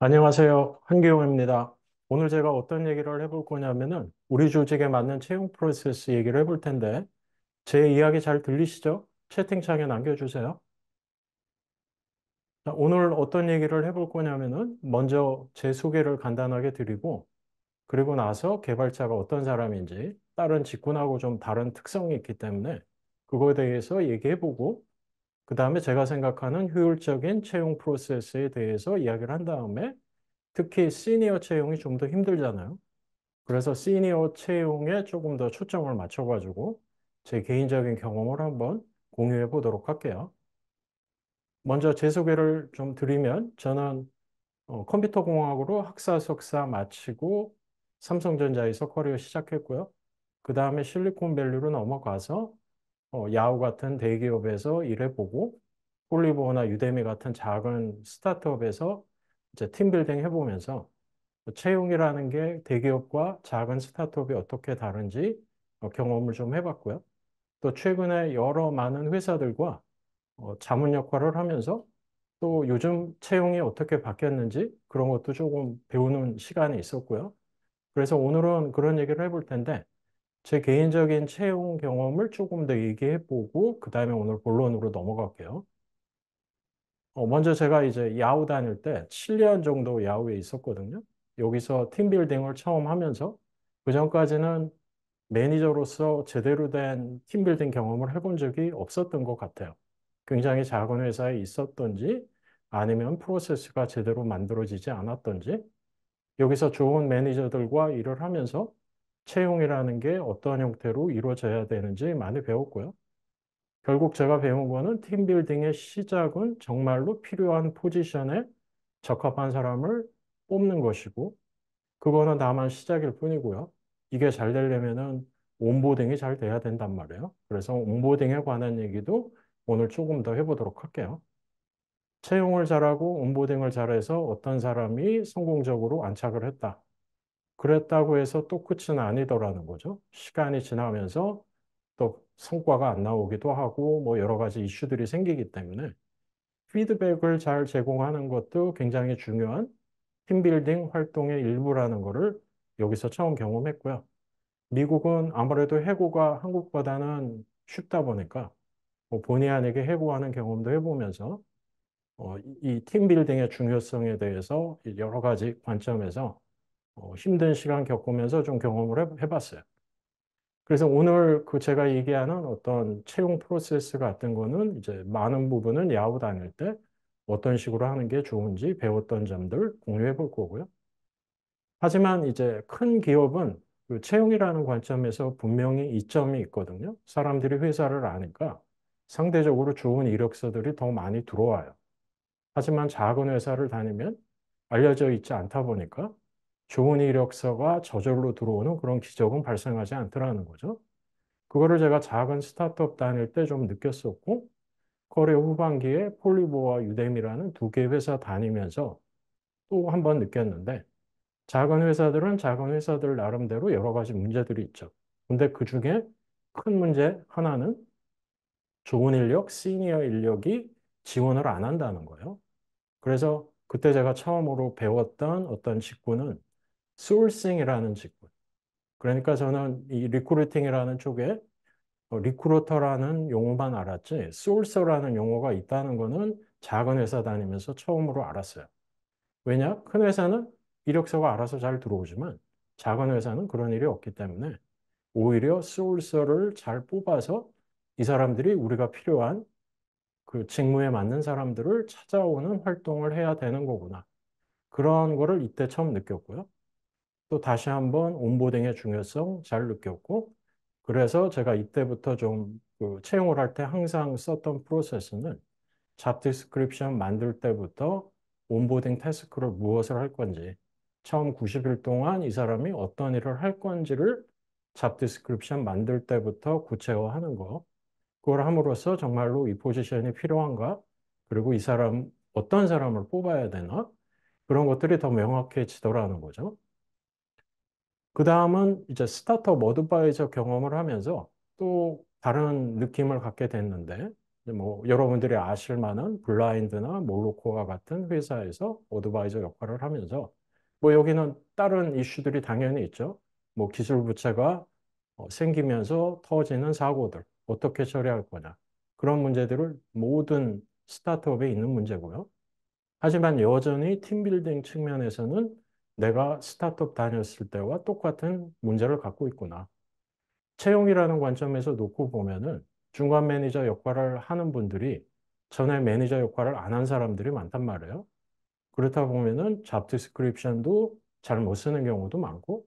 안녕하세요. 한기용입니다. 오늘 제가 어떤 얘기를 해볼 거냐면은 우리 조직에 맞는 채용 프로세스 얘기를 해볼 텐데 제 이야기 잘 들리시죠? 채팅창에 남겨주세요. 자, 오늘 어떤 얘기를 해볼 거냐면은 먼저 제 소개를 간단하게 드리고 그리고 나서 개발자가 어떤 사람인지 다른 직군하고 좀 다른 특성이 있기 때문에 그거에 대해서 얘기해보고 그 다음에 제가 생각하는 효율적인 채용 프로세스에 대해서 이야기를 한 다음에 특히 시니어 채용이 좀 더 힘들잖아요. 그래서 시니어 채용에 조금 더 초점을 맞춰가지고 제 개인적인 경험을 한번 공유해 보도록 할게요. 먼저 제 소개를 좀 드리면 저는 컴퓨터공학으로 학사 석사 마치고 삼성전자에서 커리어 시작했고요. 그 다음에 실리콘밸리로 넘어가서 야후 같은 대기업에서 일해보고 홀리버나 유데미 같은 작은 스타트업에서 이제 팀빌딩 해보면서 채용이라는 게 대기업과 작은 스타트업이 어떻게 다른지 경험을 좀 해봤고요. 또 최근에 여러 많은 회사들과 자문 역할을 하면서 또 요즘 채용이 어떻게 바뀌었는지 그런 것도 조금 배우는 시간이 있었고요. 그래서 오늘은 그런 얘기를 해볼 텐데 제 개인적인 채용 경험을 조금 더 얘기해 보고 그다음에 오늘 본론으로 넘어갈게요. 먼저 제가 이제 야후 다닐 때 7년 정도 야후에 있었거든요. 여기서 팀빌딩을 처음 하면서 그전까지는 매니저로서 제대로 된 팀빌딩 경험을 해본 적이 없었던 것 같아요. 굉장히 작은 회사에 있었던지 아니면 프로세스가 제대로 만들어지지 않았던지 여기서 좋은 매니저들과 일을 하면서 채용이라는 게 어떤 형태로 이루어져야 되는지 많이 배웠고요. 결국 제가 배운 거는 팀빌딩의 시작은 정말로 필요한 포지션에 적합한 사람을 뽑는 것이고, 그거는 다만 시작일 뿐이고요. 이게 잘 되려면은 온보딩이 잘 돼야 된단 말이에요. 그래서 온보딩에 관한 얘기도 오늘 조금 더 해보도록 할게요. 채용을 잘하고 온보딩을 잘해서 어떤 사람이 성공적으로 안착을 했다. 그랬다고 해서 또 끝은 아니더라는 거죠. 시간이 지나면서 또 성과가 안 나오기도 하고 뭐 여러 가지 이슈들이 생기기 때문에 피드백을 잘 제공하는 것도 굉장히 중요한 팀빌딩 활동의 일부라는 것을 여기서 처음 경험했고요. 미국은 아무래도 해고가 한국보다는 쉽다 보니까 뭐 본의 아니게 해고하는 경험도 해보면서 이 팀빌딩의 중요성에 대해서 여러 가지 관점에서 힘든 시간 겪으면서 좀 경험을 해봤어요. 그래서 오늘 그 제가 얘기하는 어떤 채용 프로세스 같은 거는 이제 많은 부분은 야후 다닐 때 어떤 식으로 하는 게 좋은지 배웠던 점들 공유해 볼 거고요. 하지만 이제 큰 기업은 그 채용이라는 관점에서 분명히 이점이 있거든요. 사람들이 회사를 아니까 상대적으로 좋은 이력서들이 더 많이 들어와요. 하지만 작은 회사를 다니면 알려져 있지 않다 보니까 좋은 이력서가 저절로 들어오는 그런 기적은 발생하지 않더라는 거죠. 그거를 제가 작은 스타트업 다닐 때 좀 느꼈었고, 커리어 후반기에 폴리보와 유뎀이라는 두 개 회사 다니면서 또 한 번 느꼈는데, 작은 회사들은 작은 회사들 나름대로 여러 가지 문제들이 있죠. 근데 그 중에 큰 문제 하나는 좋은 인력, 시니어 인력이 지원을 안 한다는 거예요. 그래서 그때 제가 처음으로 배웠던 어떤 직군은 소싱이라는 직군. 그러니까 저는 이 리크루팅이라는 쪽에 리크루터라는 용어만 알았지, 소urcer라는 용어가 있다는 거는 작은 회사 다니면서 처음으로 알았어요. 왜냐? 큰 회사는 이력서가 알아서 잘 들어오지만 작은 회사는 그런 일이 없기 때문에 오히려 소urcer를 잘 뽑아서 이 사람들이 우리가 필요한 그 직무에 맞는 사람들을 찾아오는 활동을 해야 되는 거구나. 그런 거를 이때 처음 느꼈고요. 또 다시 한번 온보딩의 중요성 잘 느꼈고, 그래서 제가 이때부터 좀그 채용을 할 때 항상 썼던 프로세스는 잡 디스크립션 만들 때부터 온보딩 태스크를 무엇을 할 건지, 처음 90일 동안 이 사람이 어떤 일을 할 건지를 잡 디스크립션 만들 때부터 구체화하는 거. 그걸 함으로써 정말로 이 포지션이 필요한가? 그리고 이 사람, 어떤 사람을 뽑아야 되나? 그런 것들이 더 명확해지더라는 거죠. 그 다음은 이제 스타트업 어드바이저 경험을 하면서 또 다른 느낌을 갖게 됐는데, 뭐 여러분들이 아실 만한 블라인드나 몰로코와 같은 회사에서 어드바이저 역할을 하면서 뭐 여기는 다른 이슈들이 당연히 있죠. 뭐 기술 부채가 생기면서 터지는 사고들 어떻게 처리할 거냐. 그런 문제들을 모든 스타트업에 있는 문제고요. 하지만 여전히 팀빌딩 측면에서는 내가 스타트업 다녔을 때와 똑같은 문제를 갖고 있구나. 채용이라는 관점에서 놓고 보면은 중간 매니저 역할을 하는 분들이 전에 매니저 역할을 안 한 사람들이 많단 말이에요. 그렇다 보면은 잡 디스크립션도 잘 못 쓰는 경우도 많고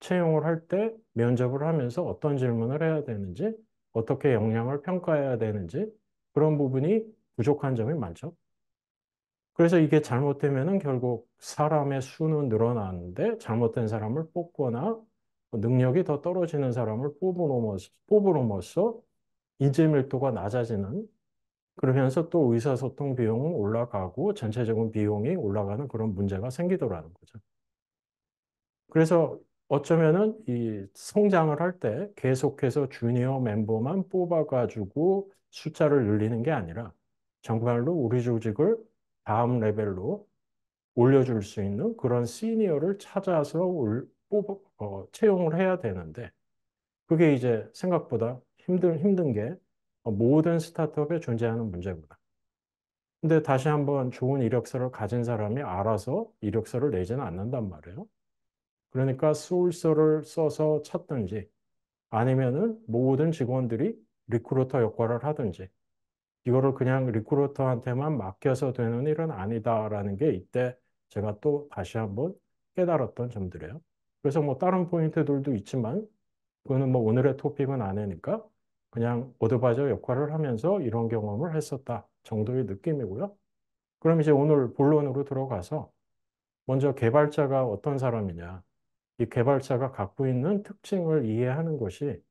채용을 할 때 면접을 하면서 어떤 질문을 해야 되는지 어떻게 역량을 평가해야 되는지 그런 부분이 부족한 점이 많죠. 그래서 이게 잘못되면은 결국 사람의 수는 늘어나는데 잘못된 사람을 뽑거나 능력이 더 떨어지는 사람을 뽑음으로써 인재 밀도가 낮아지는 그러면서 또 의사소통 비용은 올라가고 전체적인 비용이 올라가는 그런 문제가 생기더라는 거죠. 그래서 어쩌면은 이 성장을 할 때 계속해서 주니어 멤버만 뽑아가지고 숫자를 늘리는 게 아니라 정말로 우리 조직을 다음 레벨로 올려줄 수 있는 그런 시니어를 찾아서 채용을 해야 되는데 그게 이제 생각보다 힘든 게 모든 스타트업에 존재하는 문제구나. 근데 다시 한번 좋은 이력서를 가진 사람이 알아서 이력서를 내지는 않는단 말이에요. 그러니까 소울서를 써서 찾든지 아니면은 모든 직원들이 리크루터 역할을 하든지 이거를 그냥 리크루터한테만 맡겨서 되는 일은 아니다라는 게 이때 제가 또 다시 한번 깨달았던 점들이에요. 그래서 뭐 다른 포인트들도 있지만 그거는 뭐 오늘의 토픽은 아니니까 그냥 어드바이저 역할을 하면서 이런 경험을 했었다 정도의 느낌이고요. 그럼 이제 오늘 본론으로 들어가서 먼저 개발자가 어떤 사람이냐, 이 개발자가 갖고 있는 특징을 이해하는 것이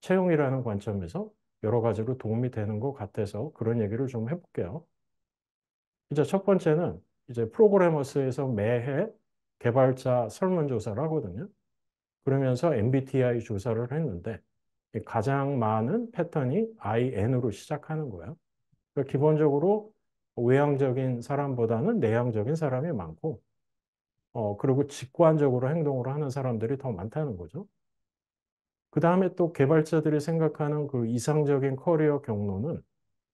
채용이라는 관점에서 여러 가지로 도움이 되는 것 같아서 그런 얘기를 좀 해볼게요. 이제 첫 번째는 이제 프로그래머스에서 매해 개발자 설문조사를 하거든요. 그러면서 MBTI 조사를 했는데 가장 많은 패턴이 IN으로 시작하는 거예요. 그러니까 기본적으로 외향적인 사람보다는 내향적인 사람이 많고, 그리고 직관적으로 행동을 하는 사람들이 더 많다는 거죠. 그 다음에 또 개발자들이 생각하는 그 이상적인 커리어 경로는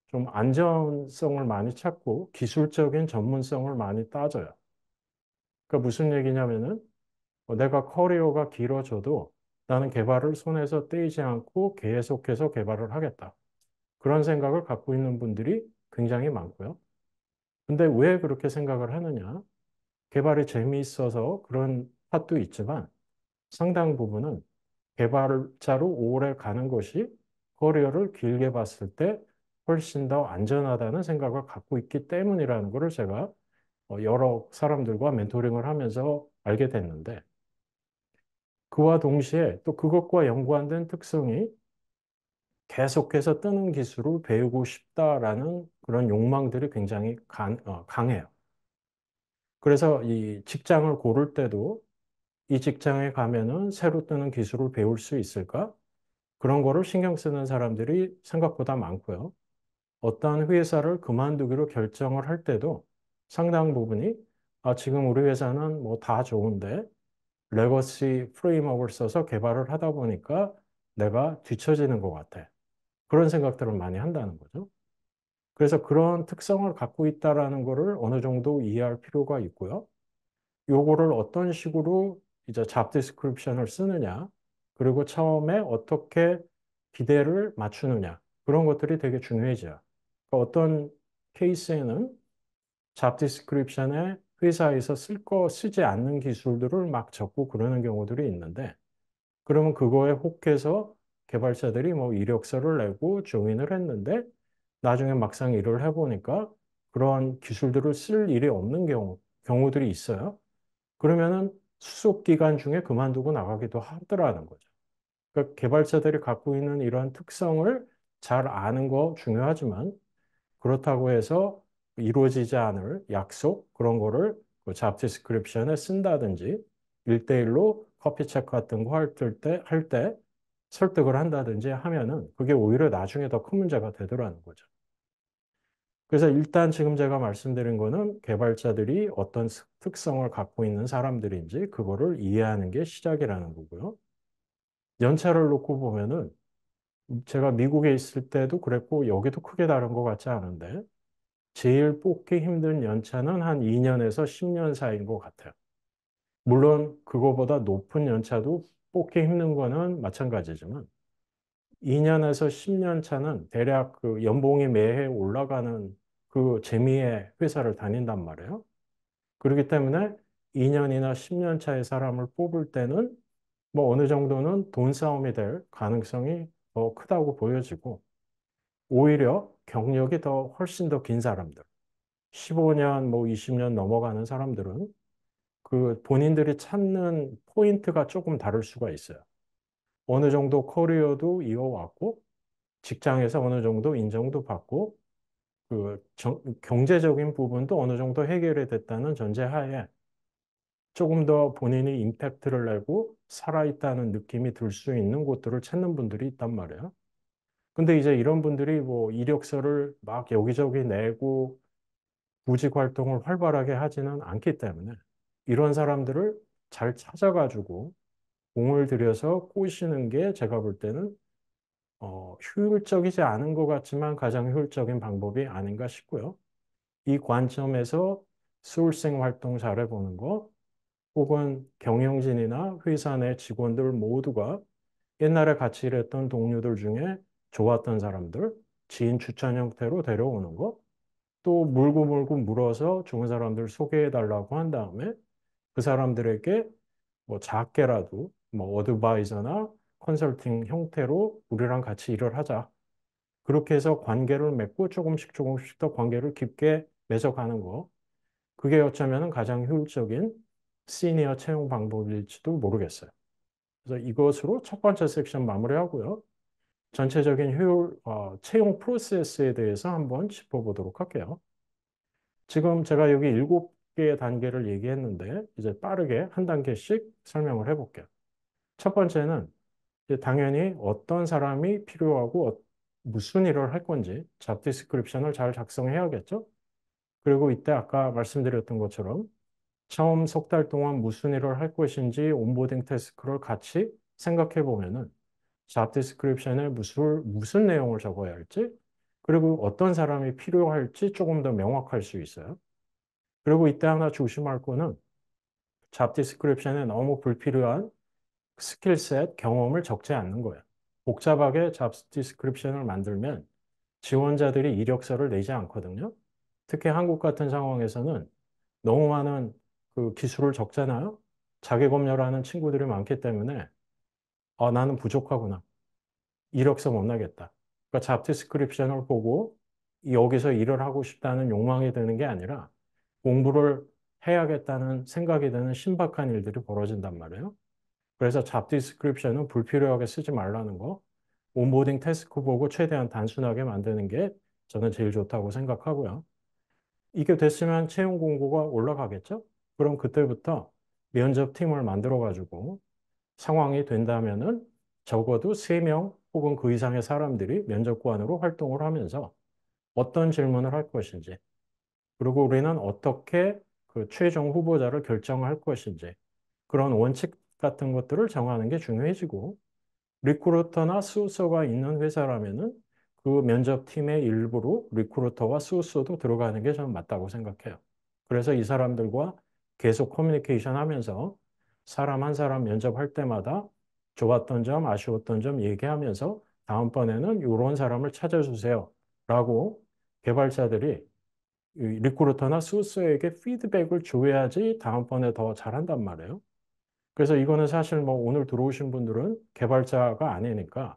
좀 안전성을 많이 찾고 기술적인 전문성을 많이 따져요. 그러니까 무슨 얘기냐면은 내가 커리어가 길어져도 나는 개발을 손에서 떼지 않고 계속해서 개발을 하겠다. 그런 생각을 갖고 있는 분들이 굉장히 많고요. 근데 왜 그렇게 생각을 하느냐? 개발이 재미있어서 그런 탓도 있지만 상당 부분은 개발자로 오래 가는 것이 커리어를 길게 봤을 때 훨씬 더 안전하다는 생각을 갖고 있기 때문이라는 것을 제가 여러 사람들과 멘토링을 하면서 알게 됐는데 그와 동시에 또 그것과 연관된 특성이 계속해서 뜨는 기술을 배우고 싶다라는 그런 욕망들이 굉장히 강해요. 그래서 이 직장을 고를 때도 이 직장에 가면은 새로 뜨는 기술을 배울 수 있을까? 그런 거를 신경 쓰는 사람들이 생각보다 많고요. 어떤 회사를 그만두기로 결정을 할 때도 상당 부분이 지금 우리 회사는 뭐 다 좋은데 레거시 프레임워크를 써서 개발을 하다 보니까 내가 뒤처지는 것 같아. 그런 생각들을 많이 한다는 거죠. 그래서 그런 특성을 갖고 있다라는 거를 어느 정도 이해할 필요가 있고요. 요거를 어떤 식으로 이제 잡 디스크립션을 쓰느냐, 그리고 처음에 어떻게 기대를 맞추느냐, 그런 것들이 되게 중요해져요. 그러니까 어떤 케이스에는 잡 디스크립션에 회사에서 쓰지 않는 기술들을 막 적고 그러는 경우들이 있는데, 그러면 그거에 혹해서 개발자들이 뭐 이력서를 내고 조인을 했는데, 나중에 막상 일을 해보니까 그런 기술들을 쓸 일이 없는 경우들이 있어요. 그러면은 수속 기간 중에 그만두고 나가기도 하더라는 거죠. 그러니까 개발자들이 갖고 있는 이런 특성을 잘 아는 거 중요하지만 그렇다고 해서 이루어지지 않을 약속 그런 거를 그 잡 디스크립션에 쓴다든지 일대일로 커피 체크 같은 거 할 때 설득을 한다든지 하면은 그게 오히려 나중에 더 큰 문제가 되더라는 거죠. 그래서 일단 지금 제가 말씀드린 거는 개발자들이 어떤 특성을 갖고 있는 사람들인지 그거를 이해하는 게 시작이라는 거고요. 연차를 놓고 보면은 제가 미국에 있을 때도 그랬고 여기도 크게 다른 것 같지 않은데 제일 뽑기 힘든 연차는 한 2년에서 10년 사이인 것 같아요. 물론 그거보다 높은 연차도 뽑기 힘든 거는 마찬가지지만 2년에서 10년 차는 대략 그 연봉이 매해 올라가는 그 재미의 회사를 다닌단 말이에요. 그렇기 때문에 2년이나 10년 차의 사람을 뽑을 때는 뭐 어느 정도는 돈 싸움이 될 가능성이 더 크다고 보여지고 오히려 경력이 더 훨씬 더 긴 사람들, 15년, 뭐 20년 넘어가는 사람들은 그 본인들이 찾는 포인트가 조금 다를 수가 있어요. 어느 정도 커리어도 이어왔고 직장에서 어느 정도 인정도 받고 경제적인 부분도 어느 정도 해결이 됐다는 전제하에 조금 더 본인이 임팩트를 내고 살아있다는 느낌이 들 수 있는 곳들을 찾는 분들이 있단 말이에요. 근데 이제 이런 분들이 뭐 이력서를 막 여기저기 내고 구직 활동을 활발하게 하지는 않기 때문에 이런 사람들을 잘 찾아가지고 공을 들여서 꼬시는 게 제가 볼 때는 효율적이지 않은 것 같지만 가장 효율적인 방법이 아닌가 싶고요. 이 관점에서 소울싱 활동 잘해보는 거, 혹은 경영진이나 회사 내 직원들 모두가 옛날에 같이 일했던 동료들 중에 좋았던 사람들, 지인 추천 형태로 데려오는 거, 또 물고 물고 물어서 좋은 사람들 소개해달라고 한 다음에 그 사람들에게 뭐 작게라도 뭐 어드바이저나 컨설팅 형태로 우리랑 같이 일을 하자. 그렇게 해서 관계를 맺고 조금씩 조금씩 더 관계를 깊게 맺어가는 거. 그게 어쩌면 가장 효율적인 시니어 채용 방법일지도 모르겠어요. 그래서 이것으로 첫 번째 섹션 마무리하고요. 전체적인 채용 프로세스에 대해서 한번 짚어보도록 할게요. 지금 제가 여기 7개의 단계를 얘기했는데 이제 빠르게 한 단계씩 설명을 해볼게요. 첫 번째는 이제 당연히 어떤 사람이 필요하고 무슨 일을 할 건지 잡 디스크립션을 잘 작성해야겠죠. 그리고 이때 아까 말씀드렸던 것처럼 처음 3달 동안 무슨 일을 할 것인지 온보딩 태스크를 같이 생각해 보면은 잡 디스크립션에 무슨 내용을 적어야 할지 그리고 어떤 사람이 필요할지 조금 더 명확할 수 있어요. 그리고 이때 하나 조심할 거는 잡 디스크립션에 너무 불필요한 스킬셋, 경험을 적지 않는 거예요. 복잡하게 잡 디스크립션을 만들면 지원자들이 이력서를 내지 않거든요. 특히 한국 같은 상황에서는 너무 많은 그 기술을 적잖아요. 자기 검열하는 친구들이 많기 때문에 나는 부족하구나. 이력서 못 나겠다. 그러니까 잡 디스크립션을 보고 여기서 일을 하고 싶다는 욕망이 드는 게 아니라 공부를 해야겠다는 생각이 드는 신박한 일들이 벌어진단 말이에요. 그래서 잡 디스크립션은 불필요하게 쓰지 말라는 거. 온보딩 태스크 보고 최대한 단순하게 만드는 게 저는 제일 좋다고 생각하고요. 이게 됐으면 채용 공고가 올라가겠죠? 그럼 그때부터 면접팀을 만들어가지고 상황이 된다면은 적어도 3명 혹은 그 이상의 사람들이 면접관으로 활동을 하면서 어떤 질문을 할 것인지, 그리고 우리는 어떻게 그 최종 후보자를 결정할 것인지, 그런 원칙 같은 것들을 정하는 게 중요해지고, 리크루터나 수소가 있는 회사라면은 그 면접팀의 일부로 리크루터와 수소도 들어가는 게 저는 맞다고 생각해요. 그래서 이 사람들과 계속 커뮤니케이션 하면서 사람 한 사람 면접할 때마다 좋았던 점, 아쉬웠던 점 얘기하면서 다음번에는 이런 사람을 찾아주세요. 라고 개발자들이 이 리크루터나 수소에게 피드백을 줘야지 다음번에 더 잘한단 말이에요. 그래서 이거는 사실 뭐 오늘 들어오신 분들은 개발자가 아니니까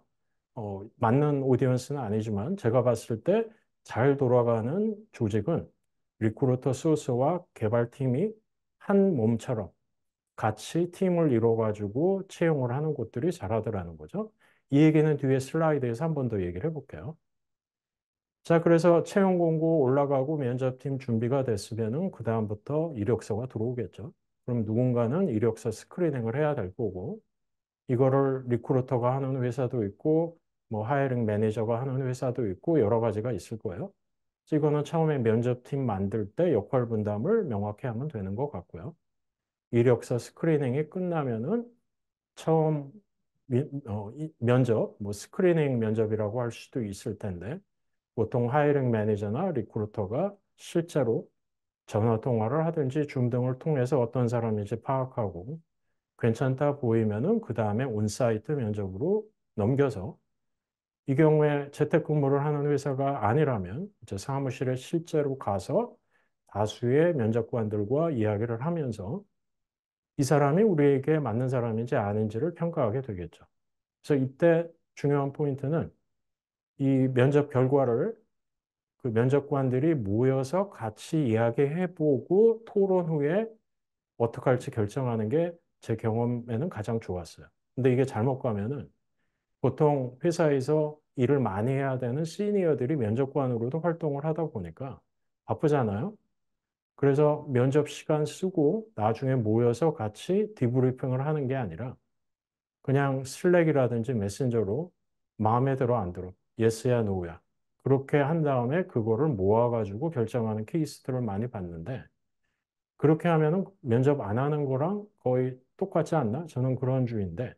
맞는 오디언스는 아니지만 제가 봤을 때 잘 돌아가는 조직은 리크루터 소스와 개발팀이 한 몸처럼 같이 팀을 이뤄가지고 채용을 하는 곳들이 잘하더라는 거죠. 이 얘기는 뒤에 슬라이드에서 한 번 더 얘기를 해볼게요. 자, 그래서 채용 공고 올라가고 면접팀 준비가 됐으면은 그다음부터 이력서가 들어오겠죠. 그럼 누군가는 이력서 스크리닝을 해야 될 거고, 이거를 리크루터가 하는 회사도 있고, 뭐 하이링 매니저가 하는 회사도 있고, 여러 가지가 있을 거예요. 이거는 처음에 면접팀 만들 때 역할 분담을 명확히 하면 되는 것 같고요. 이력서 스크리닝이 끝나면은 처음 면접, 뭐 스크리닝 면접이라고 할 수도 있을 텐데 보통 하이링 매니저나 리크루터가 실제로 전화 통화를 하든지 줌 등을 통해서 어떤 사람인지 파악하고 괜찮다 보이면은 그 다음에 온사이트 면접으로 넘겨서 이 경우에 재택근무를 하는 회사가 아니라면 이제 사무실에 실제로 가서 다수의 면접관들과 이야기를 하면서 이 사람이 우리에게 맞는 사람인지 아닌지를 평가하게 되겠죠. 그래서 이때 중요한 포인트는 이 면접 결과를 그 면접관들이 모여서 같이 이야기해보고 토론 후에 어떻게 할지 결정하는 게 제 경험에는 가장 좋았어요. 근데 이게 잘못 가면은 보통 회사에서 일을 많이 해야 되는 시니어들이 면접관으로도 활동을 하다 보니까 바쁘잖아요. 그래서 면접 시간 쓰고 나중에 모여서 같이 디브리핑을 하는 게 아니라 그냥 슬랙이라든지 메신저로 마음에 들어 안 들어. 예스야 노야. 그렇게 한 다음에 그거를 모아가지고 결정하는 케이스들을 많이 봤는데 그렇게 하면은 면접 안 하는 거랑 거의 똑같지 않나? 저는 그런 주의인데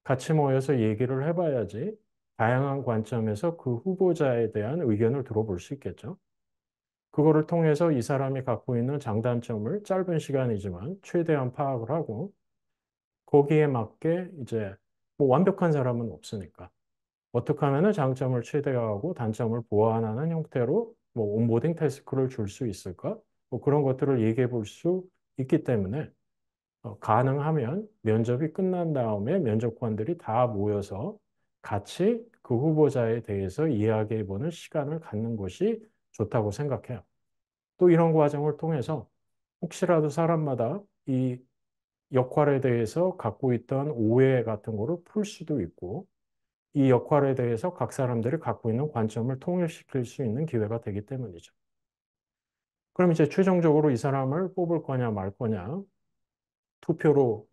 같이 모여서 얘기를 해봐야지 다양한 관점에서 그 후보자에 대한 의견을 들어볼 수 있겠죠. 그거를 통해서 이 사람이 갖고 있는 장단점을 짧은 시간이지만 최대한 파악을 하고 거기에 맞게 이제 뭐 완벽한 사람은 없으니까 어떻게 하면 장점을 최대화하고 단점을 보완하는 형태로 뭐 온보딩 태스크를 줄 수 있을까? 뭐 그런 것들을 얘기해 볼 수 있기 때문에 가능하면 면접이 끝난 다음에 면접관들이 다 모여서 같이 그 후보자에 대해서 이야기해 보는 시간을 갖는 것이 좋다고 생각해요. 또 이런 과정을 통해서 혹시라도 사람마다 이 역할에 대해서 갖고 있던 오해 같은 거를 풀 수도 있고 이 역할에 대해서 각 사람들이 갖고 있는 관점을 통일시킬 수 있는 기회가 되기 때문이죠. 그럼 이제 최종적으로 이 사람을 뽑을 거냐 말 거냐 투표로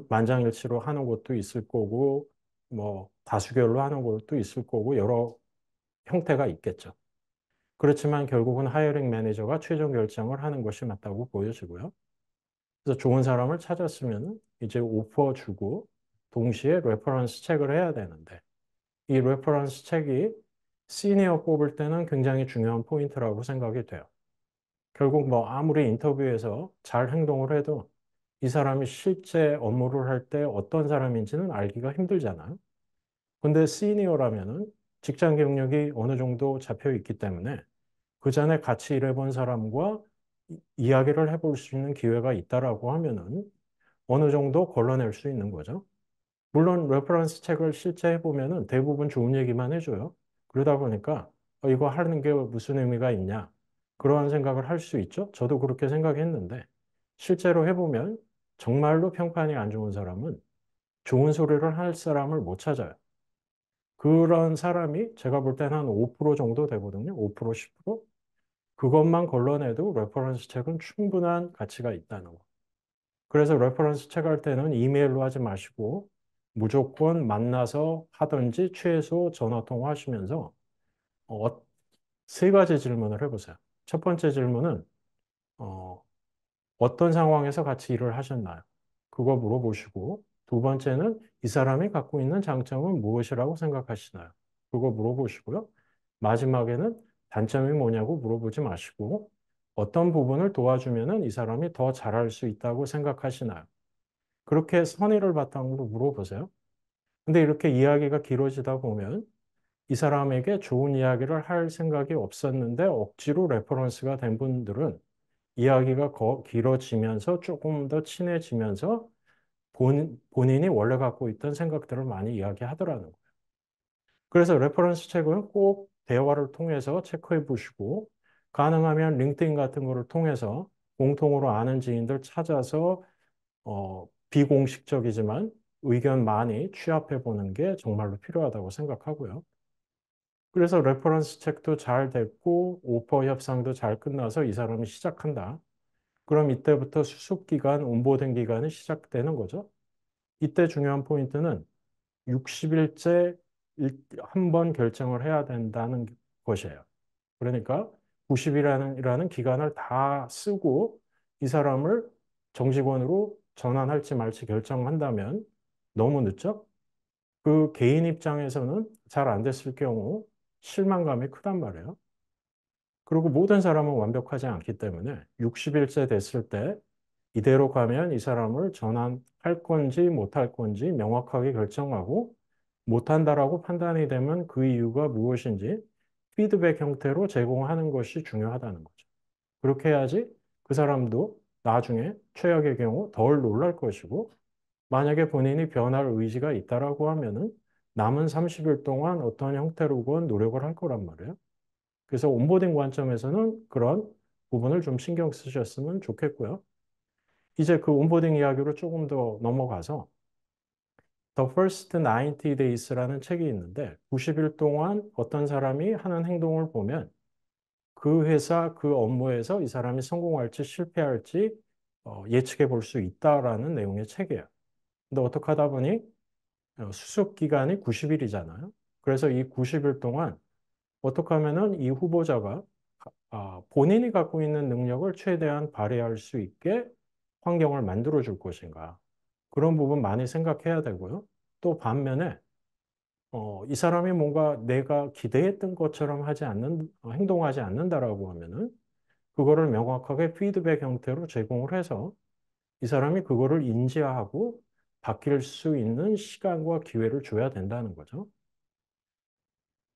만장일치로 하는 것도 있을 거고 뭐 다수결로 하는 것도 있을 거고 여러 형태가 있겠죠. 그렇지만 결국은 하이어링 매니저가 최종 결정을 하는 것이 맞다고 보여지고요. 그래서 좋은 사람을 찾았으면 이제 오퍼 주고 동시에 레퍼런스 체크를 해야 되는데 이 레퍼런스 책이 시니어 뽑을 때는 굉장히 중요한 포인트라고 생각이 돼요. 결국 뭐 아무리 인터뷰에서 잘 행동을 해도 이 사람이 실제 업무를 할 때 어떤 사람인지는 알기가 힘들잖아요. 근데 시니어라면은 직장 경력이 어느 정도 잡혀 있기 때문에 그 전에 같이 일해본 사람과 이야기를 해볼 수 있는 기회가 있다라고 하면은 어느 정도 걸러낼 수 있는 거죠. 물론 레퍼런스 책을 실제 해보면은 대부분 좋은 얘기만 해줘요. 그러다 보니까 이거 하는 게 무슨 의미가 있냐 그런 생각을 할 수 있죠. 저도 그렇게 생각했는데 실제로 해보면 정말로 평판이 안 좋은 사람은 좋은 소리를 할 사람을 못 찾아요. 그런 사람이 제가 볼 때는 한 5% 정도 되거든요. 5%, 10%? 그것만 걸러내도 레퍼런스 책은 충분한 가치가 있다는 거. 그래서 레퍼런스 책 할 때는 이메일로 하지 마시고 무조건 만나서 하든지 최소 전화 통화하시면서 어, 세 가지 질문을 해보세요. 첫 번째 질문은 어, 어떤 상황에서 같이 일을 하셨나요? 그거 물어보시고 두 번째는 이 사람이 갖고 있는 장점은 무엇이라고 생각하시나요? 그거 물어보시고요. 마지막에는 단점이 뭐냐고 물어보지 마시고 어떤 부분을 도와주면은 이 사람이 더 잘할 수 있다고 생각하시나요? 그렇게 선의를 바탕으로 물어보세요. 근데 이렇게 이야기가 길어지다 보면 이 사람에게 좋은 이야기를 할 생각이 없었는데 억지로 레퍼런스가 된 분들은 이야기가 길어지면서 조금 더 친해지면서 본인이 원래 갖고 있던 생각들을 많이 이야기하더라는 거예요. 그래서 레퍼런스 책은 꼭 대화를 통해서 체크해 보시고 가능하면 링크드인 같은 거를 통해서 공통으로 아는 지인들 찾아서 비공식적이지만 의견 많이 취합해 보는 게 정말로 필요하다고 생각하고요. 그래서 레퍼런스 책도 잘 됐고 오퍼 협상도 잘 끝나서 이 사람이 시작한다. 그럼 이때부터 수습 기간, 온보딩 기간이 시작되는 거죠. 이때 중요한 포인트는 60일째 한 번 결정을 해야 된다는 것이에요. 그러니까 90일이라는 기간을 다 쓰고 이 사람을 정직원으로 전환할지 말지 결정한다면 너무 늦죠? 그 개인 입장에서는 잘 안 됐을 경우 실망감이 크단 말이에요. 그리고 모든 사람은 완벽하지 않기 때문에 60일째 됐을 때 이대로 가면 이 사람을 전환할 건지 못할 건지 명확하게 결정하고 못한다라고 판단이 되면 그 이유가 무엇인지 피드백 형태로 제공하는 것이 중요하다는 거죠. 그렇게 해야지 그 사람도 나중에 최악의 경우 덜 놀랄 것이고 만약에 본인이 변할 의지가 있다라고 하면은 남은 30일 동안 어떤 형태로건 노력을 할 거란 말이에요. 그래서 온보딩 관점에서는 그런 부분을 좀 신경 쓰셨으면 좋겠고요. 이제 그 온보딩 이야기로 조금 더 넘어가서 The First 90 Days라는 책이 있는데 90일 동안 어떤 사람이 하는 행동을 보면 그 회사, 그 업무에서 이 사람이 성공할지 실패할지 예측해 볼 수 있다라는 내용의 책이에요. 근데 어떻게 하다 보니 수습 기간이 90일이잖아요. 그래서 이 90일 동안 어떻게 하면은 이 후보자가 본인이 갖고 있는 능력을 최대한 발휘할 수 있게 환경을 만들어 줄 것인가. 그런 부분 많이 생각해야 되고요. 또 반면에 이 사람이 뭔가 내가 기대했던 것처럼 행동하지 않는다라고 하면은 그거를 명확하게 피드백 형태로 제공을 해서 이 사람이 그거를 인지하고 바뀔 수 있는 시간과 기회를 줘야 된다는 거죠.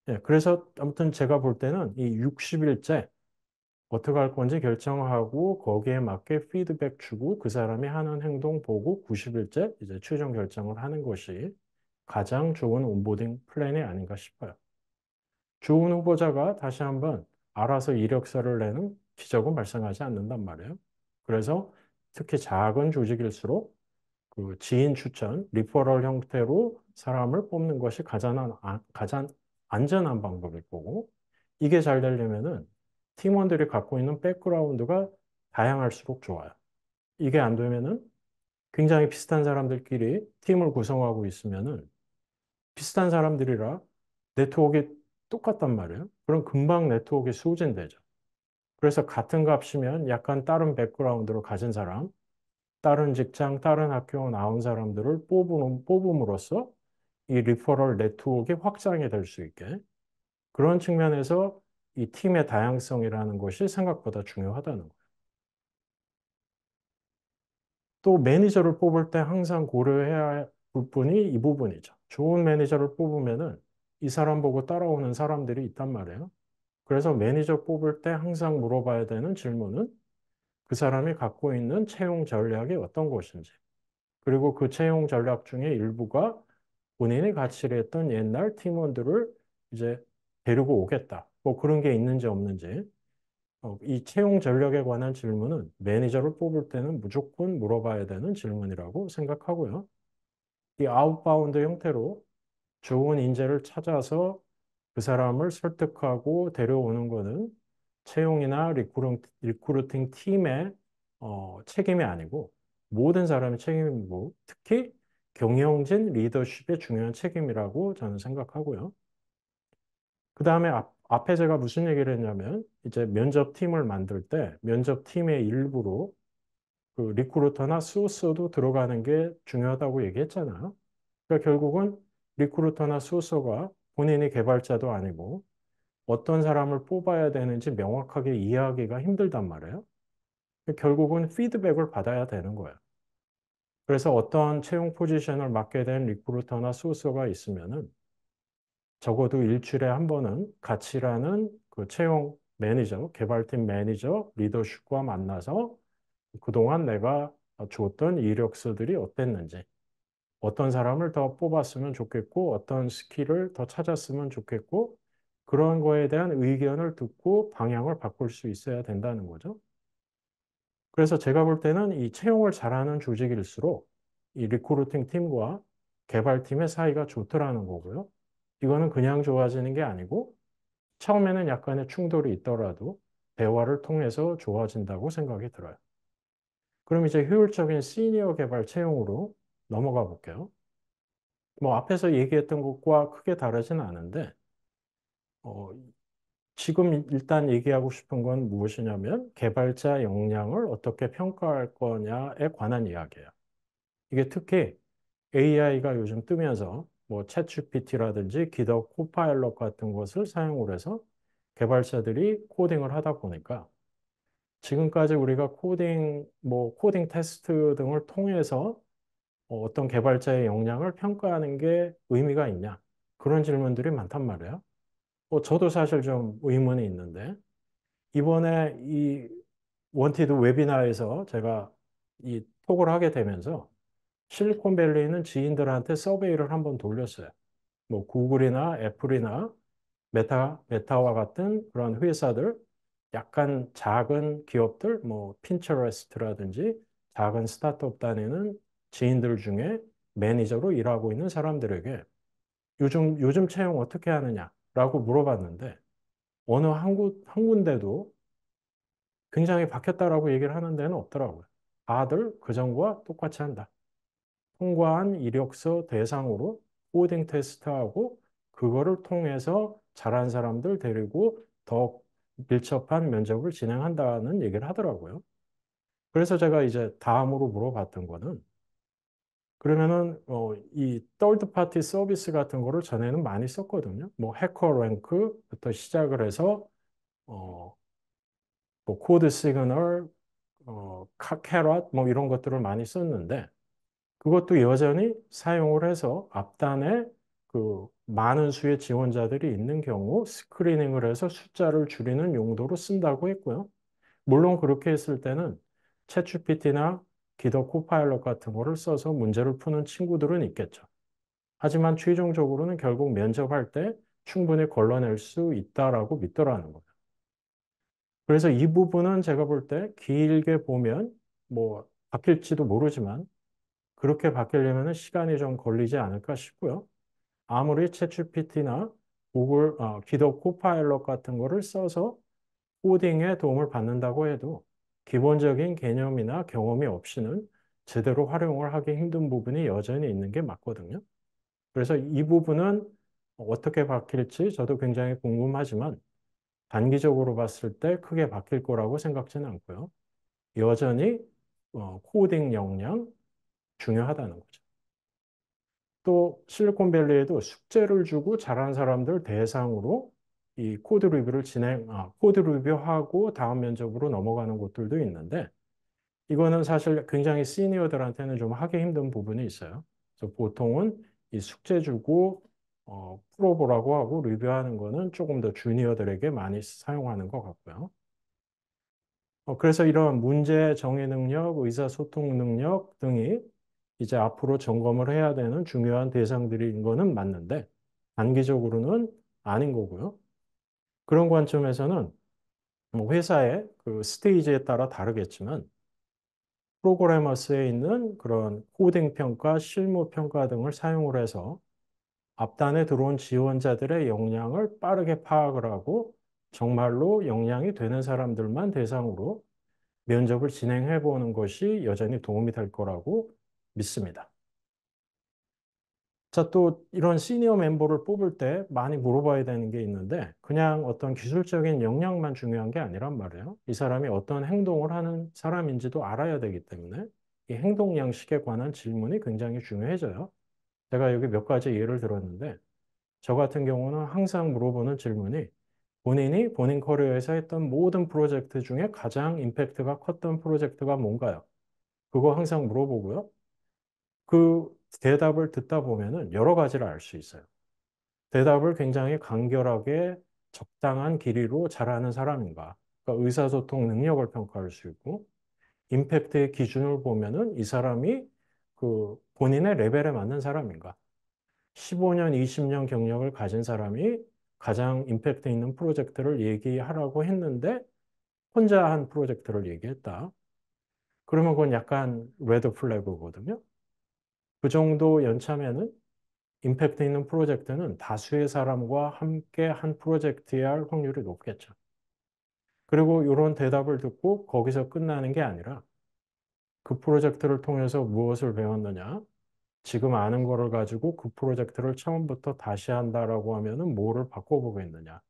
예, 그래서 아무튼 제가 볼 때는 이 60일째 어떻게 할 건지 결정하고 거기에 맞게 피드백 주고 그 사람이 하는 행동 보고 90일째 이제 최종 결정을 하는 것이 가장 좋은 온보딩 플랜이 아닌가 싶어요. 좋은 후보자가 다시 한번 알아서 이력서를 내는 기적은 발생하지 않는단 말이에요. 그래서 특히 작은 조직일수록 그 지인 추천, 리퍼럴 형태로 사람을 뽑는 것이 가장 안전한 방법일 거고, 이게 잘 되려면은 팀원들이 갖고 있는 백그라운드가 다양할수록 좋아요. 이게 안 되면은 굉장히 비슷한 사람들끼리 팀을 구성하고 있으면은 비슷한 사람들이라 네트워크가 똑같단 말이에요. 그럼 금방 네트워크가 소진되죠. 그래서 같은 값이면 약간 다른 백그라운드를 가진 사람, 다른 직장, 다른 학교 나온 사람들을 뽑음으로써 이 리퍼럴 네트워크가 확장이 될 수 있게 그런 측면에서 이 팀의 다양성이라는 것이 생각보다 중요하다는 거예요. 또 매니저를 뽑을 때 항상 고려해야 할 부분이 이 부분이죠. 좋은 매니저를 뽑으면은 이 사람 보고 따라오는 사람들이 있단 말이에요. 그래서 매니저 뽑을 때 항상 물어봐야 되는 질문은 그 사람이 갖고 있는 채용 전략이 어떤 것인지, 그리고 그 채용 전략 중에 일부가 본인이 같이 일했던 옛날 팀원들을 이제 데리고 오겠다. 뭐 그런 게 있는지 없는지. 이 채용 전략에 관한 질문은 매니저를 뽑을 때는 무조건 물어봐야 되는 질문이라고 생각하고요. 이 아웃바운드 형태로 좋은 인재를 찾아서 그 사람을 설득하고 데려오는 거는 채용이나 리크루팅 팀의 책임이 아니고 모든 사람의 책임이고 특히 경영진 리더십의 중요한 책임이라고 저는 생각하고요. 그 다음에 앞에 제가 무슨 얘기를 했냐면 이제 면접팀을 만들 때 면접팀의 일부로 그 리크루터나 소스도 들어가는 게 중요하다고 얘기했잖아요. 그러니까 결국은 리크루터나 소서가 본인이 개발자도 아니고 어떤 사람을 뽑아야 되는지 명확하게 이해하기가 힘들단 말이에요. 결국은 피드백을 받아야 되는 거예요. 그래서 어떤 채용 포지션을 맡게 된 리크루터나 소서가 있으면은 적어도 일주일에 한 번은 같이 일하는 그 채용 매니저, 개발팀 매니저, 리더십과 만나서 그동안 내가 줬던 이력서들이 어땠는지, 어떤 사람을 더 뽑았으면 좋겠고, 어떤 스킬을 더 찾았으면 좋겠고, 그런 거에 대한 의견을 듣고 방향을 바꿀 수 있어야 된다는 거죠. 그래서 제가 볼 때는 이 채용을 잘하는 조직일수록 이 리크루팅 팀과 개발팀의 사이가 좋더라는 거고요. 이거는 그냥 좋아지는 게 아니고 처음에는 약간의 충돌이 있더라도 대화를 통해서 좋아진다고 생각이 들어요. 그럼 이제 효율적인 시니어 개발 채용으로 넘어가 볼게요. 뭐 앞에서 얘기했던 것과 크게 다르진 않은데 어, 지금 일단 얘기하고 싶은 건 무엇이냐면 개발자 역량을 어떻게 평가할 거냐에 관한 이야기예요. 이게 특히 AI가 요즘 뜨면서 뭐 챗GPT라든지 기더 코파일럿 같은 것을 사용을 해서 개발자들이 코딩을 하다 보니까 지금까지 우리가 코딩 테스트 등을 통해서 어떤 개발자의 역량을 평가하는 게 의미가 있냐? 그런 질문들이 많단 말이에요. 저도 사실 좀 의문이 있는데, 이번에 이 원티드 웨비나에서 제가 이 톡을 하게 되면서 실리콘밸리는 지인들한테 서베이를 한번 돌렸어요. 뭐 구글이나 애플이나 메타와 같은 그런 회사들, 약간 작은 기업들, 뭐 핀처레스트라든지 작은 스타트업 다니는 지인들 중에 매니저로 일하고 있는 사람들에게 요즘 채용 어떻게 하느냐라고 물어봤는데 어느 한 군데도 굉장히 바뀌었다라고 얘기를 하는 데는 없더라고요. 다들 그전과 똑같이 한다. 통과한 이력서 대상으로 코딩 테스트하고 그거를 통해서 잘한 사람들 데리고 더 밀접한 면접을 진행한다는 얘기를 하더라고요. 그래서 제가 이제 다음으로 물어봤던 거는 그러면은 이 third party 서비스 같은 거를 전에는 많이 썼거든요. 뭐 해커 랭크부터 시작을 해서 어, 뭐 코드 시그널, 캐럿 뭐 이런 것들을 많이 썼는데 그것도 여전히 사용을 해서 앞단에 그 많은 수의 지원자들이 있는 경우 스크리닝을 해서 숫자를 줄이는 용도로 쓴다고 했고요. 물론 그렇게 했을 때는 챗GPT나 기더 코파일럿 같은 거를 써서 문제를 푸는 친구들은 있겠죠. 하지만 최종적으로는 결국 면접할 때 충분히 걸러낼 수 있다라고 믿더라는 거예요. 그래서 이 부분은 제가 볼 때 길게 보면 뭐 바뀔지도 모르지만 그렇게 바뀌려면 시간이 좀 걸리지 않을까 싶고요. 아무리 챗GPT나 구글, 기도 코파일럿 같은 거를 써서 코딩에 도움을 받는다고 해도 기본적인 개념이나 경험이 없이는 제대로 활용을 하기 힘든 부분이 여전히 있는 게 맞거든요. 그래서 이 부분은 어떻게 바뀔지 저도 굉장히 궁금하지만 단기적으로 봤을 때 크게 바뀔 거라고 생각지는 않고요. 여전히 코딩 역량 중요하다는 거죠. 또 실리콘밸리에도 숙제를 주고 잘하는 사람들 대상으로 이 코드 리뷰하고 다음 면접으로 넘어가는 곳들도 있는데 이거는 사실 굉장히 시니어들한테는 좀 하기 힘든 부분이 있어요. 그래서 보통은 이 숙제 주고 풀어보라고 하고 리뷰하는 거는 조금 더 주니어들에게 많이 사용하는 것 같고요. 그래서 이런 문제 정의 능력, 의사소통 능력 등이 이제 앞으로 점검을 해야 되는 중요한 대상들인 거는 맞는데 단기적으로는 아닌 거고요. 그런 관점에서는 뭐 회사의 그 스테이지에 따라 다르겠지만 프로그래머스에 있는 그런 코딩 평가, 실무 평가 등을 사용을 해서 앞단에 들어온 지원자들의 역량을 빠르게 파악을 하고 정말로 역량이 되는 사람들만 대상으로 면접을 진행해 보는 것이 여전히 도움이 될 거라고 믿습니다. 자, 또 이런 시니어 멤버를 뽑을 때 많이 물어봐야 되는 게 있는데 그냥 어떤 기술적인 역량만 중요한 게 아니란 말이에요. 이 사람이 어떤 행동을 하는 사람인지도 알아야 되기 때문에 이 행동 양식에 관한 질문이 굉장히 중요해져요. 제가 여기 몇 가지 예를 들었는데 저 같은 경우는 항상 물어보는 질문이 본인이 본인 커리어에서 했던 모든 프로젝트 중에 가장 임팩트가 컸던 프로젝트가 뭔가요? 그거 항상 물어보고요. 그 대답을 듣다 보면은 여러 가지를 알 수 있어요. 대답을 굉장히 간결하게 적당한 길이로 잘하는 사람인가. 그러니까 의사소통 능력을 평가할 수 있고, 임팩트의 기준을 보면은 이 사람이 그 본인의 레벨에 맞는 사람인가. 15년, 20년 경력을 가진 사람이 가장 임팩트 있는 프로젝트를 얘기하라고 했는데 혼자 한 프로젝트를 얘기했다. 그러면 그건 약간 레드 플래그거든요. 그 정도 연차면은 임팩트 있는 프로젝트는 다수의 사람과 함께 한 프로젝트여야 할 확률이 높겠죠. 그리고 이런 대답을 듣고 거기서 끝나는 게 아니라 그 프로젝트를 통해서 무엇을 배웠느냐, 지금 아는 거를 가지고 그 프로젝트를 처음부터 다시 한다라고 하면은 뭐를 바꿔보겠느냐.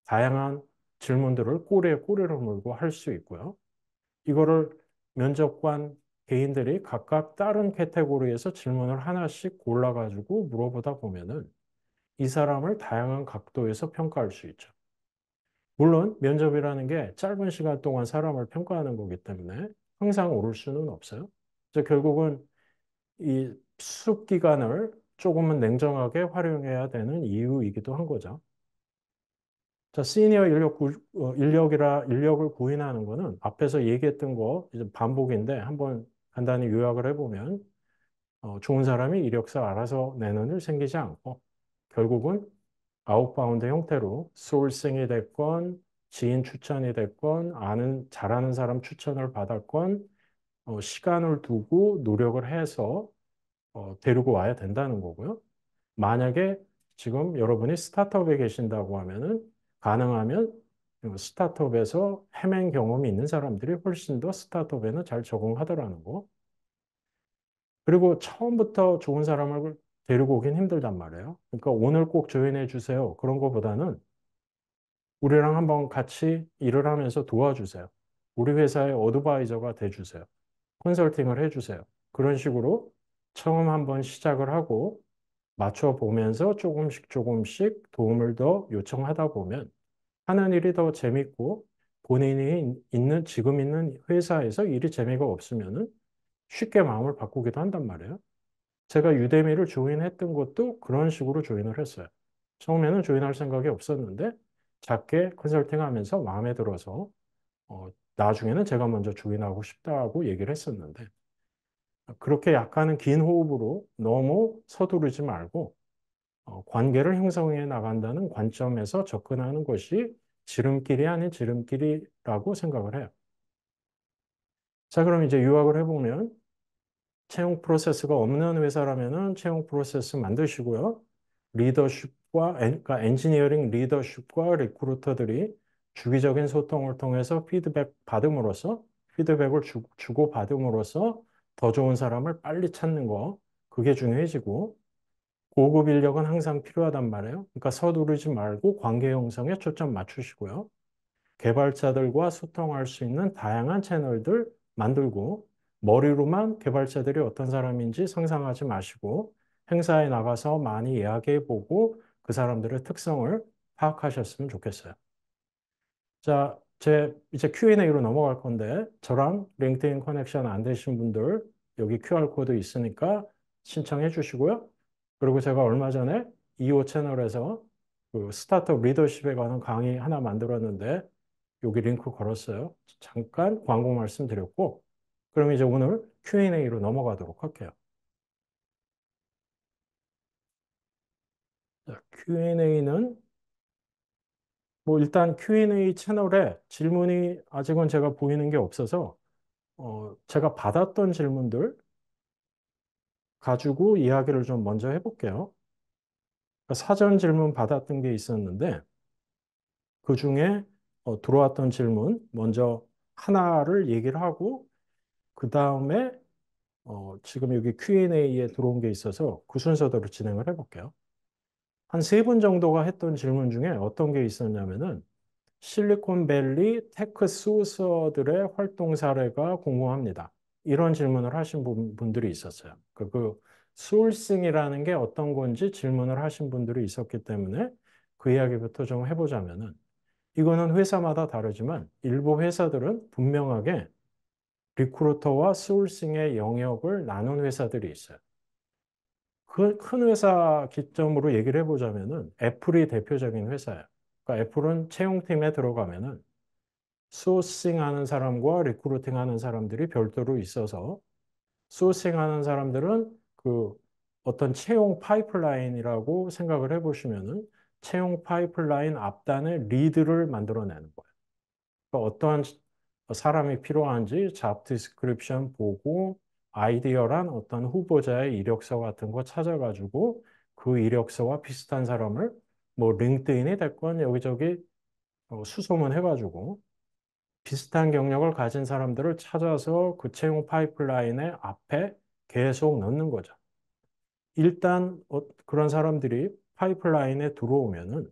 다양한 질문들을 꼬리에 꼬리를 물고 할 수 있고요. 이거를 면접관 개인들이 각각 다른 카테고리에서 질문을 하나씩 골라가지고 물어보다 보면은 이 사람을 다양한 각도에서 평가할 수 있죠. 물론 면접이라는 게 짧은 시간 동안 사람을 평가하는 거기 때문에 항상 오를 수는 없어요. 그래서 결국은 이 수습 기간을 조금은 냉정하게 활용해야 되는 이유이기도 한 거죠. 자, 시니어 인력을 구인하는 거는 앞에서 얘기했던 거 이제 반복인데 한번 간단히 요약을 해보면 좋은 사람이 이력서 알아서 내는 일 생기지 않고 결국은 아웃바운드 형태로 소울싱이 됐건 지인 추천이 됐건 잘하는 사람 추천을 받았건 시간을 두고 노력을 해서 데리고 와야 된다는 거고요. 만약에 지금 여러분이 스타트업에 계신다고 하면은 가능하면 스타트업에서 헤맨 경험이 있는 사람들이 훨씬 더 스타트업에는 잘 적응하더라는 거. 그리고 처음부터 좋은 사람을 데리고 오긴 힘들단 말이에요. 그러니까 오늘 꼭 조인해 주세요. 그런 거보다는 우리랑 한번 같이 일을 하면서 도와주세요. 우리 회사의 어드바이저가 돼주세요. 컨설팅을 해주세요. 그런 식으로 처음 한번 시작을 하고 맞춰보면서 조금씩 조금씩 도움을 더 요청하다 보면 하는 일이 더 재밌고 지금 있는 회사에서 일이 재미가 없으면은 쉽게 마음을 바꾸기도 한단 말이에요. 제가 유대미를 조인했던 것도 그런 식으로 조인을 했어요. 처음에는 조인할 생각이 없었는데 작게 컨설팅 하면서 마음에 들어서 나중에는 제가 먼저 조인하고 싶다고 얘기를 했었는데 그렇게 약간은 긴 호흡으로 너무 서두르지 말고 관계를 형성해 나간다는 관점에서 접근하는 것이 지름길이 아닌 지름길이라고 생각을 해요. 자, 그럼 이제 요약을 해보면 채용 프로세스가 없는 회사라면은 채용 프로세스 만드시고요. 그러니까 엔지니어링 리더십과 리크루터들이 주기적인 소통을 통해서 피드백을 주고 받음으로써 더 좋은 사람을 빨리 찾는 거, 그게 중요해지고, 고급 인력은 항상 필요하단 말이에요. 그러니까 서두르지 말고 관계 형성에 초점 맞추시고요. 개발자들과 소통할 수 있는 다양한 채널들 만들고 머리로만 개발자들이 어떤 사람인지 상상하지 마시고 행사에 나가서 많이 이야기해 보고 그 사람들의 특성을 파악하셨으면 좋겠어요. 자, 이제 Q&A로 넘어갈 건데 저랑 링크드인 커넥션 안 되신 분들 여기 QR코드 있으니까 신청해 주시고요. 그리고 제가 얼마 전에 2호 채널에서 그 스타트업 리더십에 관한 강의 하나 만들었는데 여기 링크 걸었어요. 잠깐 광고 말씀드렸고, 그럼 이제 오늘 Q&A로 넘어가도록 할게요. Q&A는 뭐 일단 Q&A 채널에 질문이 아직은 제가 보이는 게 없어서 제가 받았던 질문들 가지고 이야기를 좀 먼저 해볼게요. 그러니까 사전 질문 받았던 게 있었는데 그 중에 들어왔던 질문 먼저 하나를 얘기를 하고 그 다음에 지금 여기 Q&A에 들어온 게 있어서 그 순서대로 진행을 해볼게요. 한 세 분 정도가 했던 질문 중에 어떤 게 있었냐면은 실리콘밸리 테크 소서들의 활동 사례가 궁금합니다. 이런 질문을 하신 분들이 있었어요. 그 소싱이라는 게 어떤 건지 질문을 하신 분들이 있었기 때문에 그 이야기부터 좀 해보자면은 이거는 회사마다 다르지만 일부 회사들은 분명하게 리크루터와 소싱의 영역을 나눈 회사들이 있어요. 그 큰 회사 기점으로 얘기를 해보자면은 애플이 대표적인 회사예요. 그러니까 애플은 채용팀에 들어가면은 소싱하는 사람과 리크루팅하는 사람들이 별도로 있어서 소싱하는 사람들은 그 어떤 채용 파이프라인이라고 생각을 해보시면은 채용 파이프라인 앞단에 리드를 만들어내는 거예요. 그러니까 어떠한 사람이 필요한지 잡 디스크립션 보고 아이디어란 어떤 후보자의 이력서 같은 거 찾아가지고 그 이력서와 비슷한 사람을 뭐 링크드인이 됐건 여기저기 수소문 해가지고 비슷한 경력을 가진 사람들을 찾아서 그 채용 파이프라인의 앞에 계속 넣는 거죠. 일단 그런 사람들이 파이프라인에 들어오면은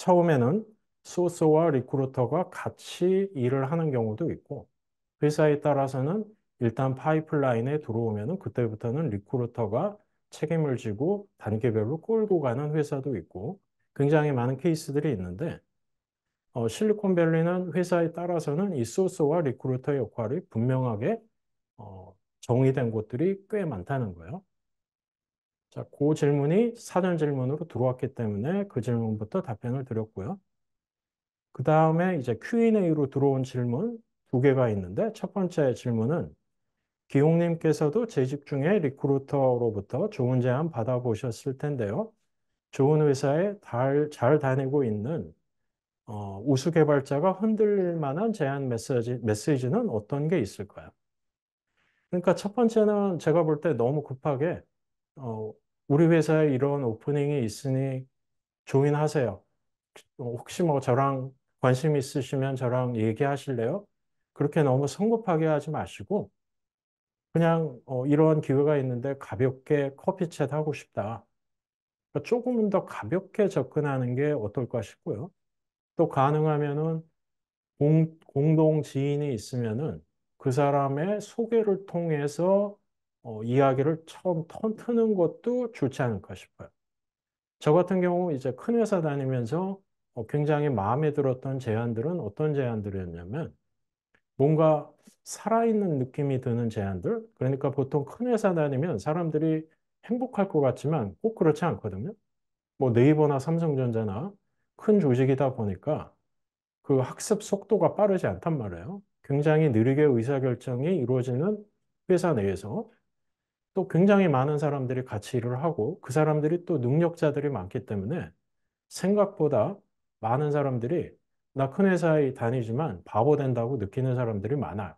처음에는 소스와 리크루터가 같이 일을 하는 경우도 있고, 회사에 따라서는 일단 파이프라인에 들어오면은 그때부터는 리크루터가 책임을 지고 단계별로 끌고 가는 회사도 있고, 굉장히 많은 케이스들이 있는데, 실리콘밸리는 회사에 따라서는 이 소스와 리크루터 역할이 분명하게 정의된 곳들이 꽤 많다는 거예요. 자, 그 질문이 사전 질문으로 들어왔기 때문에 그 질문부터 답변을 드렸고요. 그 다음에 이제 Q&A로 들어온 질문 두 개가 있는데 첫 번째 질문은 기용님께서도 재직 중에 리크루터로부터 좋은 제안 받아보셨을 텐데요. 좋은 회사에 잘 다니고 있는 우수 개발자가 흔들릴 만한 제안 메시지는 어떤 게 있을까요? 그러니까 첫 번째는 제가 볼 때 너무 급하게 어, 우리 회사에 이런 오프닝이 있으니 조인하세요. 혹시 뭐 저랑 관심 있으시면 저랑 얘기하실래요? 그렇게 너무 성급하게 하지 마시고 그냥 이런 기회가 있는데 가볍게 커피챗 하고 싶다. 그러니까 조금은 더 가볍게 접근하는 게 어떨까 싶고요. 또 가능하면은 공동 지인이 있으면은 그 사람의 소개를 통해서 이야기를 처음 터트는 것도 좋지 않을까 싶어요. 저 같은 경우 이제 큰 회사 다니면서 굉장히 마음에 들었던 제안들은 어떤 제안들이었냐면 뭔가 살아있는 느낌이 드는 제안들. 그러니까 보통 큰 회사 다니면 사람들이 행복할 것 같지만 꼭 그렇지 않거든요. 뭐 네이버나 삼성전자나 큰 조직이다 보니까 그 학습 속도가 빠르지 않단 말이에요. 굉장히 느리게 의사결정이 이루어지는 회사 내에서 또 굉장히 많은 사람들이 같이 일을 하고 그 사람들이 또 능력자들이 많기 때문에 생각보다 많은 사람들이 나 큰 회사에 다니지만 바보 된다고 느끼는 사람들이 많아요.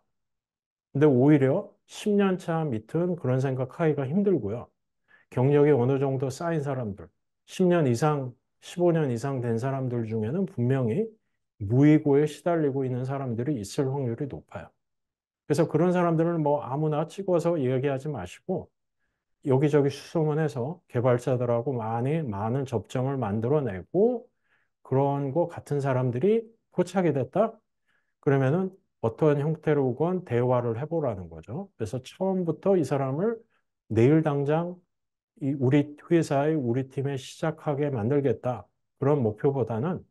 근데 오히려 10년 차 밑은 그런 생각하기가 힘들고요. 경력이 어느 정도 쌓인 사람들, 10년 이상, 15년 이상 된 사람들 중에는 분명히 무이고에 시달리고 있는 사람들이 있을 확률이 높아요. 그래서 그런 사람들을 뭐 아무나 찍어서 얘기하지 마시고 여기저기 수소문해서 개발자들하고 많은 접점을 만들어내고 그런 거 같은 사람들이 포착이 됐다? 그러면은 어떤 형태로건 대화를 해보라는 거죠. 그래서 처음부터 이 사람을 내일 당장 우리 회사의 우리 팀에 시작하게 만들겠다. 그런 목표보다는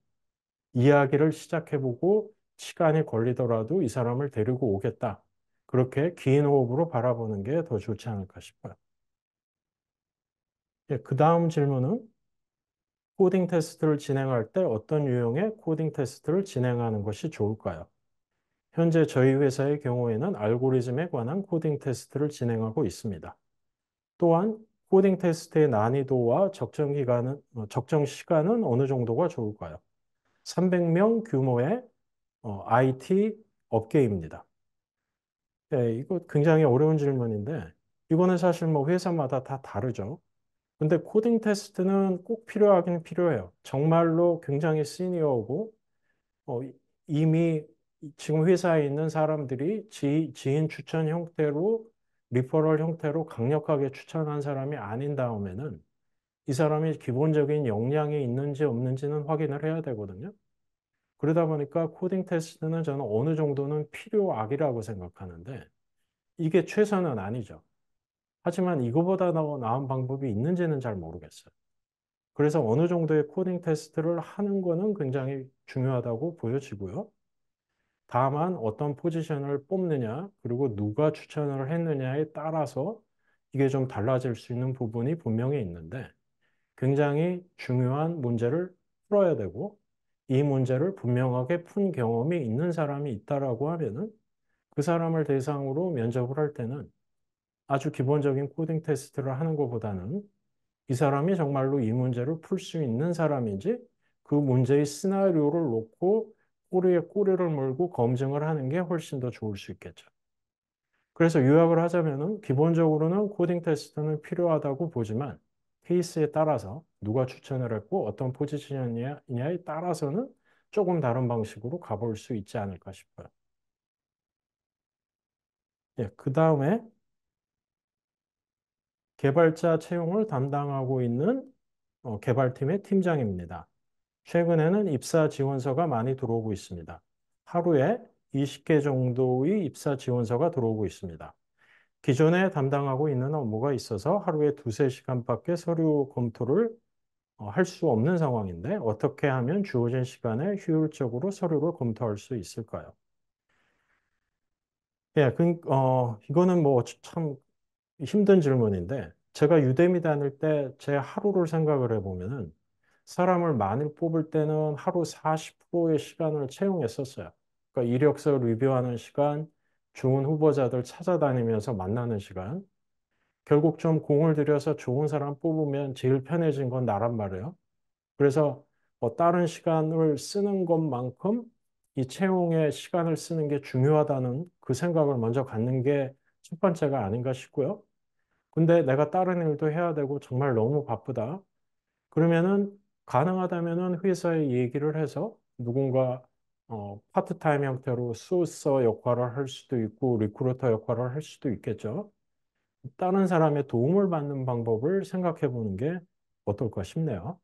이야기를 시작해보고 시간이 걸리더라도 이 사람을 데리고 오겠다. 그렇게 긴 호흡으로 바라보는 게 더 좋지 않을까 싶어요. 예, 그 다음 질문은 코딩 테스트를 진행할 때 어떤 유형의 코딩 테스트를 진행하는 것이 좋을까요? 현재 저희 회사의 경우에는 알고리즘에 관한 코딩 테스트를 진행하고 있습니다. 또한 코딩 테스트의 난이도와 적정 시간은 어느 정도가 좋을까요? 300명 규모의 IT 업계입니다. 네, 이거 굉장히 어려운 질문인데 이거는 사실 뭐 회사마다 다 다르죠. 근데 코딩 테스트는 꼭 필요하긴 필요해요. 정말로 굉장히 시니어고 어, 이미 지금 회사에 있는 사람들이 지인 추천 형태로 리퍼럴 형태로 강력하게 추천한 사람이 아닌 다음에는 이 사람이 기본적인 역량이 있는지 없는지는 확인을 해야 되거든요. 그러다 보니까 코딩 테스트는 저는 어느 정도는 필요악이라고 생각하는데 이게 최선은 아니죠. 하지만 이거보다 더 나은 방법이 있는지는 잘 모르겠어요. 그래서 어느 정도의 코딩 테스트를 하는 거는 굉장히 중요하다고 보여지고요. 다만 어떤 포지션을 뽑느냐, 그리고 누가 추천을 했느냐에 따라서 이게 좀 달라질 수 있는 부분이 분명히 있는데 굉장히 중요한 문제를 풀어야 되고 이 문제를 분명하게 푼 경험이 있는 사람이 있다라고 하면은 그 사람을 대상으로 면접을 할 때는 아주 기본적인 코딩 테스트를 하는 것보다는 이 사람이 정말로 이 문제를 풀 수 있는 사람인지 그 문제의 시나리오를 놓고 꼬리에 꼬리를 물고 검증을 하는 게 훨씬 더 좋을 수 있겠죠. 그래서 요약을 하자면은 기본적으로는 코딩 테스트는 필요하다고 보지만 케이스에 따라서 누가 추천을 했고 어떤 포지션이냐에 따라서는 조금 다른 방식으로 가볼 수 있지 않을까 싶어요. 예, 그 다음에 개발자 채용을 담당하고 있는 개발팀의 팀장입니다. 최근에는 입사 지원서가 많이 들어오고 있습니다. 하루에 20개 정도의 입사 지원서가 들어오고 있습니다. 기존에 담당하고 있는 업무가 있어서 하루에 두세 시간밖에 서류 검토를 할 수 없는 상황인데 어떻게 하면 주어진 시간에 효율적으로 서류를 검토할 수 있을까요? 예, 이거는 뭐 참 힘든 질문인데 제가 유대미 다닐 때 제 하루를 생각을 해보면은 사람을 많이 뽑을 때는 하루 40%의 시간을 채용했었어요. 그러니까 이력서 리뷰하는 시간, 좋은 후보자들 찾아다니면서 만나는 시간, 결국 좀 공을 들여서 좋은 사람 뽑으면 제일 편해진 건 나란 말이에요. 그래서 다른 시간을 쓰는 것만큼 이 채용에 시간을 쓰는 게 중요하다는 그 생각을 먼저 갖는 게 첫 번째가 아닌가 싶고요. 근데 내가 다른 일도 해야 되고 정말 너무 바쁘다. 그러면은 가능하다면은 회사에 얘기를 해서 누군가 파트타임 형태로 소서 역할을 할 수도 있고 리크루터 역할을 할 수도 있겠죠. 다른 사람의 도움을 받는 방법을 생각해 보는 게 어떨까 싶네요.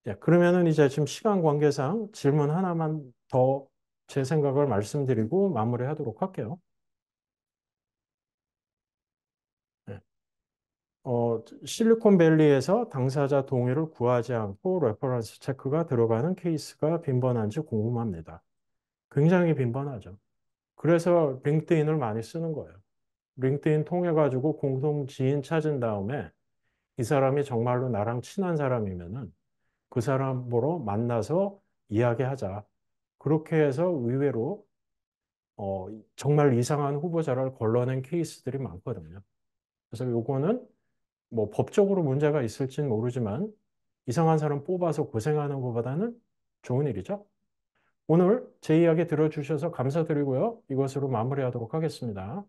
예, 그러면은 이제 지금 시간 관계상 질문 하나만 더 제 생각을 말씀드리고 마무리하도록 할게요. 예. 실리콘밸리에서 당사자 동의를 구하지 않고 레퍼런스 체크가 들어가는 케이스가 빈번한지 궁금합니다. 굉장히 빈번하죠. 그래서 링크드인을 많이 쓰는 거예요. 링크드인 통해 가지고 공동 지인 찾은 다음에 이 사람이 정말로 나랑 친한 사람이면은 그 사람으로 만나서 이야기하자. 그렇게 해서 의외로 정말 이상한 후보자를 걸러낸 케이스들이 많거든요. 그래서 요거는 뭐 법적으로 문제가 있을지는 모르지만 이상한 사람 뽑아서 고생하는 것보다는 좋은 일이죠. 오늘 제 이야기 들어주셔서 감사드리고요. 이것으로 마무리하도록 하겠습니다.